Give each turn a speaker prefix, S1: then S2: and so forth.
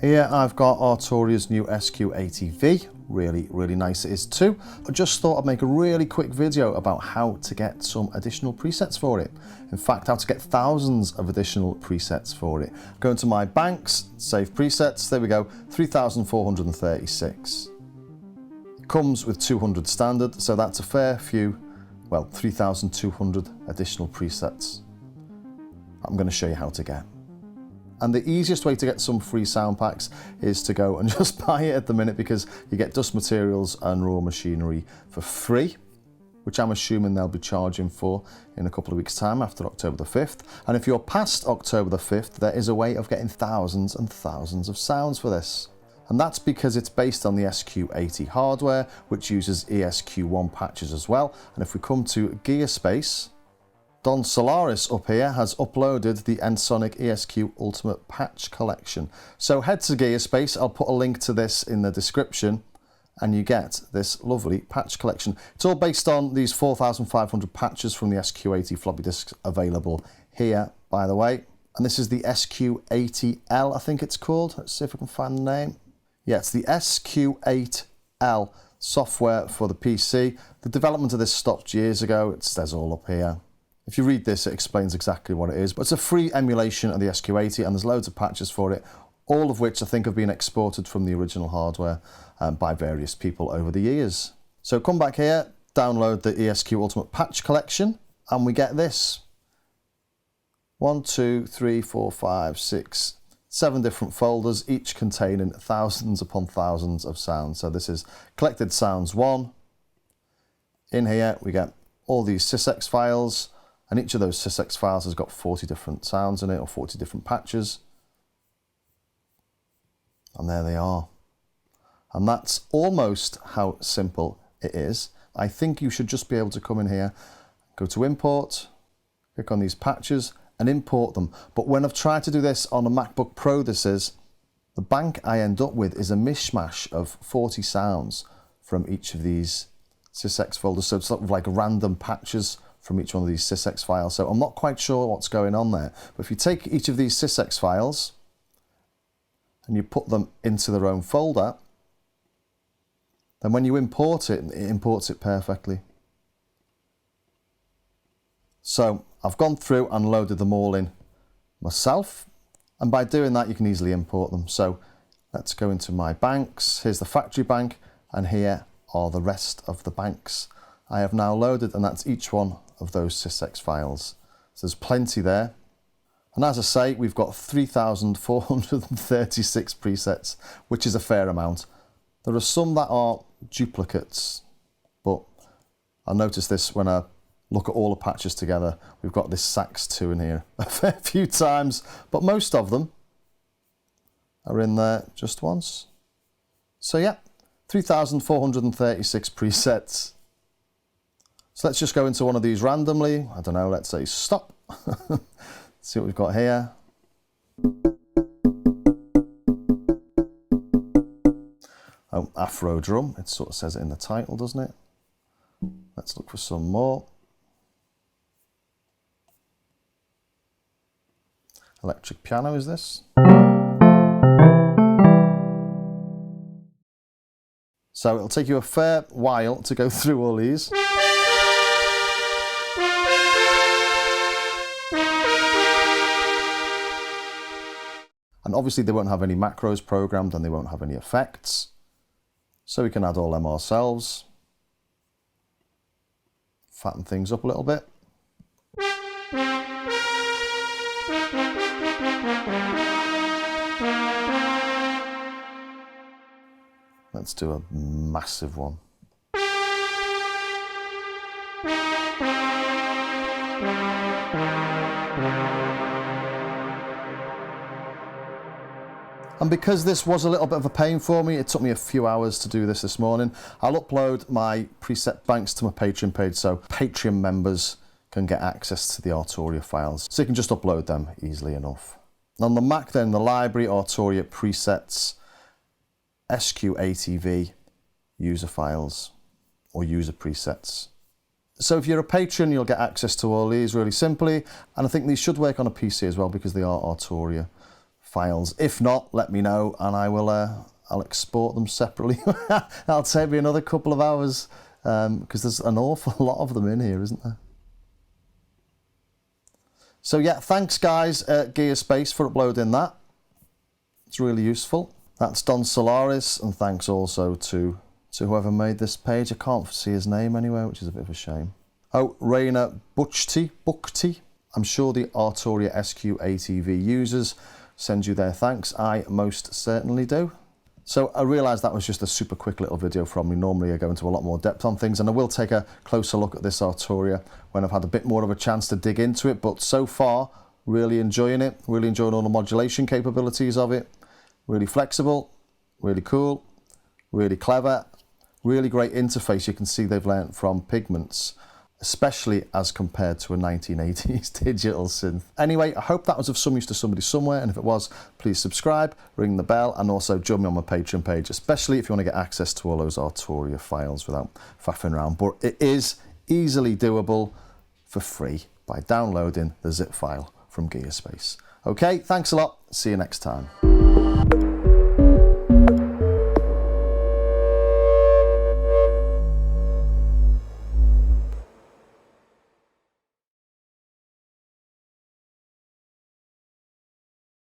S1: Here I've got Arturia's new SQ80 V. Really nice it is too. I just thought I'd make a really quick video about how to get some additional presets for it. In fact, how to get thousands of additional presets for it. Go into my banks, save presets, there we go, 3,436. Comes with 200 standard, so that's a fair few, well, 3,200 additional presets I'm going to show you how to get. And the easiest way to get some free sound packs is to go and just buy it at the minute, because you get dust materials and raw machinery for free, which I'm assuming they'll be charging for in a couple of weeks' time after October the 5th. And if you're past October the 5th, there is a way of getting thousands and thousands of sounds for this. And that's because it's based on the SQ80 hardware, which uses ESQ-1 patches as well. And if we come to Gearspace, Don Solaris up here has uploaded the Ensoniq ESQ Ultimate Patch Collection. So head to Gearspace, I'll put a link to this in the description, and you get this lovely patch collection. It's all based on these 4,500 patches from the SQ80 floppy disks available here, by the way. And this is the SQ80L, I think it's called. Let's see if I can find the name. Yeah, it's the SQ8L software for the PC. The development of this stopped years ago. It says all up here. If you read this, it explains exactly what it is, but it's a free emulation of the SQ80, and there's loads of patches for it, all of which I think have been exported from the original hardware by various people over the years. So come back here, download the ESQ Ultimate Patch Collection, and we get this. 1, 2, 3, 4, 5, 6, 7 different folders, each containing thousands upon thousands of sounds. So this is Collected Sounds 1. In here we get all these sysx files, and each of those sysx files has got 40 different sounds in it, or 40 different patches. And there they are. And that's almost how simple it is. I think you should just be able to come in here, go to import, click on these patches and import them. But when I've tried to do this on a MacBook Pro, the bank I end up with is a mishmash of 40 sounds from each of these sysx folders. So it's sort of like random patches from each one of these sysx files. So I'm not quite sure what's going on there. But if you take each of these sysx files and you put them into their own folder, then when you import it, it imports it perfectly. So I've gone through and loaded them all in myself, and by doing that you can easily import them. So let's go into my banks. Here's the factory bank, and here are the rest of the banks I have now loaded, and that's each one of those sysx files. So there's plenty there. And as I say, we've got 3,436 presets, which is a fair amount. There are some that are duplicates, but I noticed this when I look at all the patches together. We've got this sax 2 in here a fair few times, but most of them are in there just once. So yeah, 3,436 presets. So let's just go into one of these randomly. I don't know, let's say stop. See what we've got here. Oh, Afro drum. It sort of says it in the title, doesn't it? Let's look for some more. Electric piano is this. So it'll take you a fair while to go through all these. And obviously they won't have any macros programmed, and they won't have any effects. So we can add all them ourselves. Fatten things up a little bit. Let's do a massive one. And because this was a little bit of a pain for me, it took me a few hours to do this morning, I'll upload my preset banks to my Patreon page, so Patreon members can get access to the Arturia files. So you can just upload them easily enough. On the Mac then, the library Arturia presets, SQ80 V user files or user presets. So if you're a patron, you'll get access to all these really simply, and I think these should work on a PC as well because they are Arturia files. If not, let me know and I will I'll export them separately. That'll take me another couple of hours because there's an awful lot of them in here, isn't there? So yeah, thanks guys at Gearspace for uploading that. It's really useful. That's Don Solaris, and thanks also to whoever made this page. I can't see his name anywhere, which is a bit of a shame. Oh, Raina Bukti. I'm sure the Arturia SQ80 V users send you their thanks. I most certainly do. So I realised that was just a super quick little video from me. Normally I go into a lot more depth on things, and I will take a closer look at this Arturia when I've had a bit more of a chance to dig into it. But so far, really enjoying it. Really enjoying all the modulation capabilities of it. Really flexible, really cool, really clever, really great interface. You can see they've learnt from Pigments, especially as compared to a 1980s digital synth. Anyway, I hope that was of some use to somebody somewhere, and if it was, please subscribe, ring the bell, and also join me on my Patreon page, especially if you want to get access to all those Arturia files without faffing around. But it is easily doable for free by downloading the zip file from Gearspace. Okay, thanks a lot. See you next time.